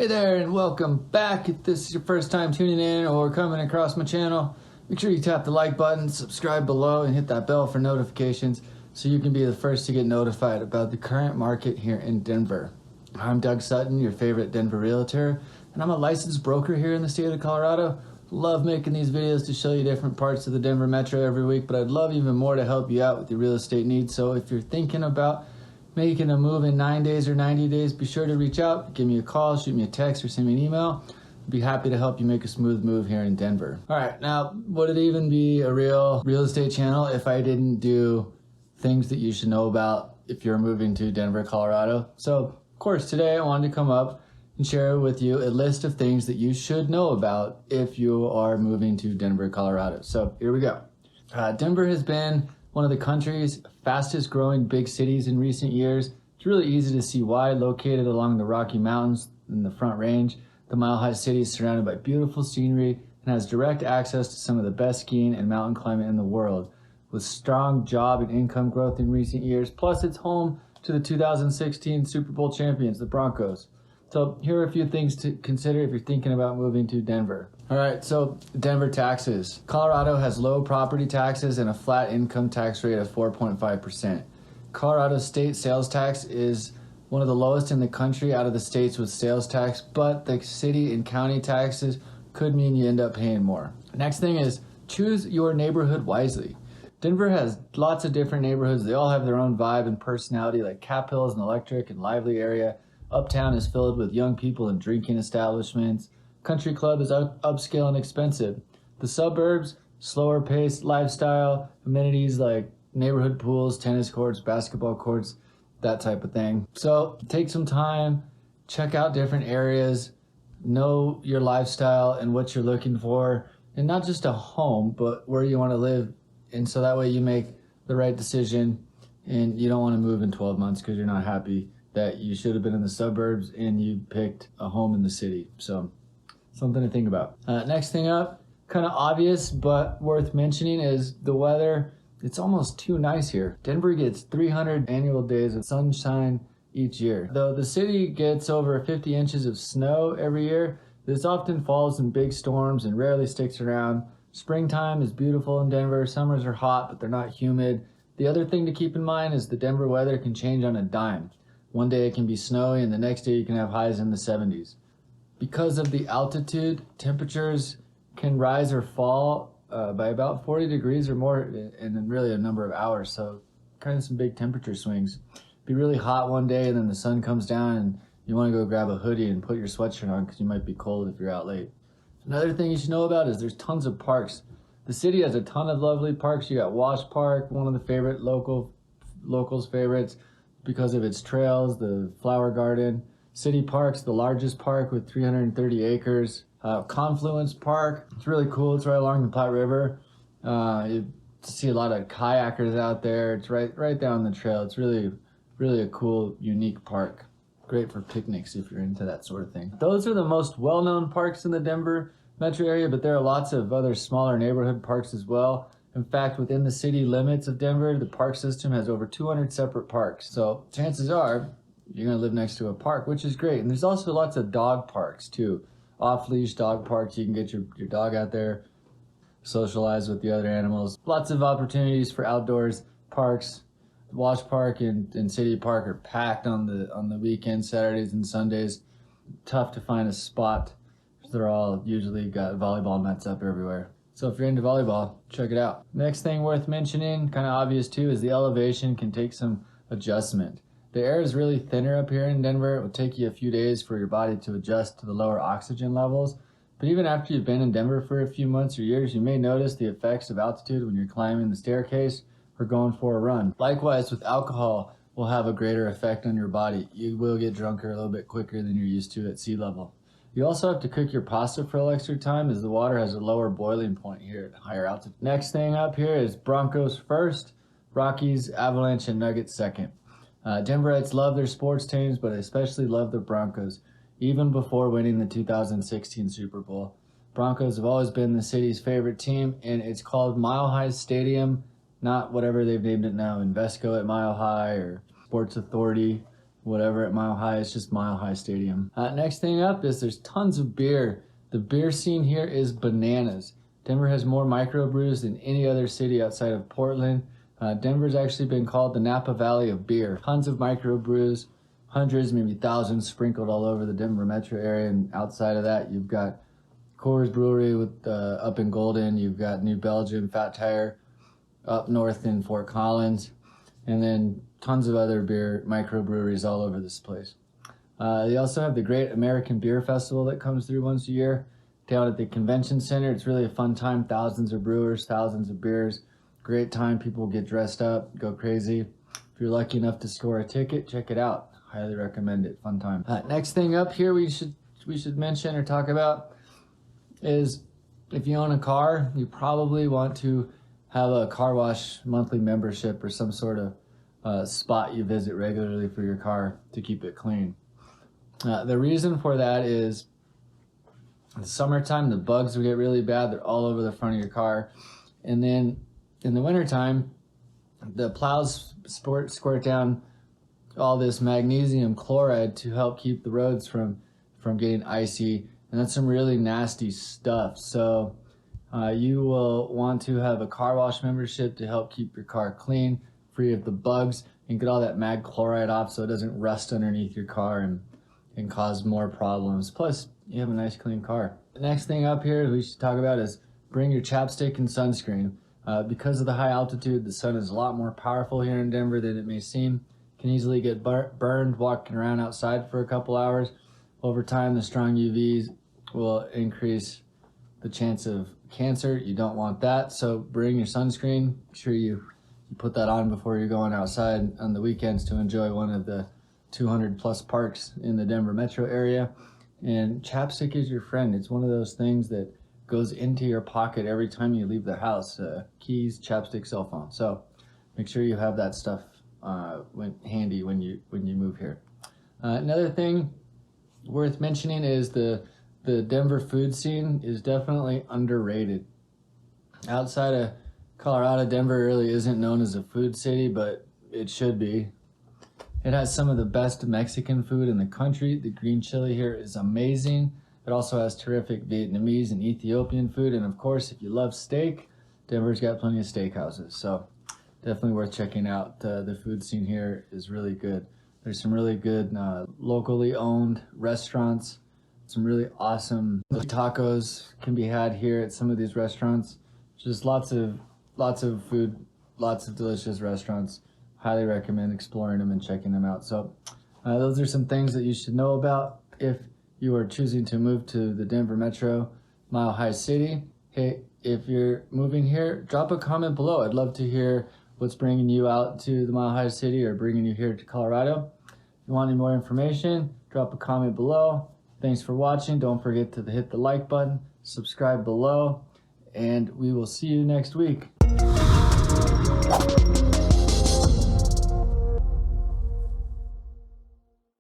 Hey there and welcome back. If this is your first time tuning in or coming across my channel, make sure you tap the like button, subscribe below, and hit that bell for notifications so you can be the first to get notified about the current market here in Denver. I'm Doug Sutton, your favorite Denver realtor, and I'm a licensed broker here in the state of Colorado. Love making these videos to show you different parts of the Denver metro every week, but I'd love even more to help you out with your real estate needs. So if you're thinking about making a move in 9 days or 90 days, be sure to reach out, give me a call, shoot me a text, or send me an email. I'd be happy to help you make a smooth move here in Denver. All right, now, would it even be a real estate channel if I didn't do things that you should know about if you're moving to Denver, Colorado? So, of course, today I wanted to come up and share with you a list of things that you should know about if you are moving to Denver, Colorado. So here we go. Denver has been one of the country's fastest growing big cities in recent years. It's really easy to see why. Located along the Rocky Mountains in the Front Range, the Mile High City is surrounded by beautiful scenery and has direct access to some of the best skiing and mountain climbing in the world, with strong job and income growth in recent years. Plus, it's home to the 2016 Super Bowl champions, the Broncos. So here are a few things to consider if you're thinking about moving to Denver. All right, so Denver taxes. Colorado has low property taxes and a flat income tax rate of 4.5%. Colorado state sales tax is one of the lowest in the country out of the states with sales tax, but the city and county taxes could mean you end up paying more. Next thing is choose your neighborhood wisely. Denver has lots of different neighborhoods. They all have their own vibe and personality, like Cap Hill is an electric and lively area. Uptown is filled with young people and drinking establishments. Country Club is upscale and expensive. The suburbs, slower paced lifestyle, amenities like neighborhood pools, tennis courts, basketball courts, that type of thing. So take some time, check out different areas, know your lifestyle and what you're looking for, and not just a home, but where you want to live. And so that way you make the right decision and you don't want to move in 12 months because you're not happy that you should have been in the suburbs and you picked a home in the city. So something to think about. Next thing up, kind of obvious but worth mentioning, is the weather. It's almost too nice here. Denver gets 300 annual days of sunshine each year. Though the city gets over 50 inches of snow every year, this often falls in big storms and rarely sticks around. Springtime is beautiful in Denver. Summers are hot, but they're not humid. The other thing to keep in mind is the Denver weather can change on a dime. One day it can be snowy and the next day you can have highs in the 70s. Because of the altitude, temperatures can rise or fall by about 40 degrees or more in really a number of hours. So kind of some big temperature swings. Be really hot one day and then the sun comes down and you want to go grab a hoodie and put your sweatshirt on because you might be cold if you're out late. Another thing you should know about is there's tons of parks. The city has a ton of lovely parks. You got Wash Park, one of the favorite locals' favorites because of its trails, the flower garden. City Park's the largest park with 330 acres. Confluence Park, it's really cool. It's right along the Platte River. You see a lot of kayakers out there. It's right down the trail. It's really a cool, unique park. Great for picnics if you're into that sort of thing. Those are the most well-known parks in the Denver metro area, but there are lots of other smaller neighborhood parks as well. In fact, within the city limits of Denver, the park system has over 200 separate parks. So chances are you're going to live next to a park, which is great. And there's also lots of dog parks too. Off-leash dog parks. You can get your dog out there, socialize with the other animals. Lots of opportunities for outdoors parks. Wash Park and City Park are packed on the weekends, Saturdays and Sundays. Tough to find a spot. They're all usually got volleyball nets up everywhere. So if you're into volleyball, check it out. Next thing worth mentioning, kind of obvious too, is the elevation can take some adjustment. The air is really thinner up here in Denver. It will take you a few days for your body to adjust to the lower oxygen levels. But even after you've been in Denver for a few months or years, you may notice the effects of altitude when you're climbing the staircase or going for a run. Likewise, with alcohol, will have a greater effect on your body. You will get drunker a little bit quicker than you're used to at sea level. You also have to cook your pasta for a little extra time as the water has a lower boiling point here at higher altitude. Next thing up here is Broncos first, Rockies, Avalanche, and Nuggets second. Denverites love their sports teams, but especially love the Broncos, even before winning the 2016 Super Bowl. Broncos have always been the city's favorite team, and it's called Mile High Stadium, not whatever they've named it now, Invesco at Mile High or Sports Authority. whatever at Mile High. It's just Mile High Stadium. Next thing up is there's tons of beer. The beer scene here is bananas. Denver has more microbrews than any other city outside of Portland. Denver's actually been called the Napa Valley of beer. Tons of microbrews, hundreds, maybe thousands sprinkled all over the Denver metro area. And outside of that, you've got Coors Brewery with up in Golden. You've got New Belgium, Fat Tire up north in Fort Collins. And then tons of other beer microbreweries all over this place. They also have the Great American Beer Festival that comes through once a year down at the convention center. It's really a fun time. Thousands of brewers, thousands of beers. Great time. People get dressed up, go crazy. If you're lucky enough to score a ticket, check it out. Highly recommend it. Fun time. Next thing up here we should mention or talk about is if you own a car, you probably want to have a car wash monthly membership or some sort of spot you visit regularly for your car to keep it clean. The reason for that is in the summertime, the bugs will get really bad. They're all over the front of your car. And then in the wintertime, the plows squirt down all this magnesium chloride to help keep the roads from getting icy. And that's some really nasty stuff. So you will want to have a car wash membership to help keep your car clean, free of the bugs, and get all that mag chloride off so it doesn't rust underneath your car and cause more problems. Plus, you have a nice clean car. The next thing up here we should talk about is bring your chapstick and sunscreen. Because of the high altitude, the sun is a lot more powerful here in Denver than it may seem. Can easily get burned walking around outside for a couple hours. Over time, the strong UVs will increase the chance of cancer. You don't want that, so bring your sunscreen. Make sure you put that on before you're going outside on the weekends to enjoy one of the 200 plus parks in the Denver metro area. And chapstick is your friend. It's one of those things that goes into your pocket every time you leave the house. Keys, chapstick, cell phone. So make sure you have that stuff handy when you move here. Another thing worth mentioning is the Denver food scene is definitely underrated. Outside of Colorado, Denver really isn't known as a food city, but it should be. It has some of the best Mexican food in the country. The green chili here is amazing. It also has terrific Vietnamese and Ethiopian food. And of course, if you love steak, Denver's got plenty of steakhouses. So definitely worth checking out. The food scene here is really good. There's some really good locally owned restaurants. Some really awesome tacos can be had here at some of these restaurants. Just lots of food, lots of delicious restaurants. Highly recommend exploring them and checking them out. So those are some things that you should know about if you are choosing to move to the Denver Metro, Mile High City. Hey, if you're moving here, drop a comment below. I'd love to hear what's bringing you out to the Mile High City or bringing you here to Colorado. If you want any more information, drop a comment below. Thanks for watching. Don't forget to hit the like button, subscribe below, and we will see you next week.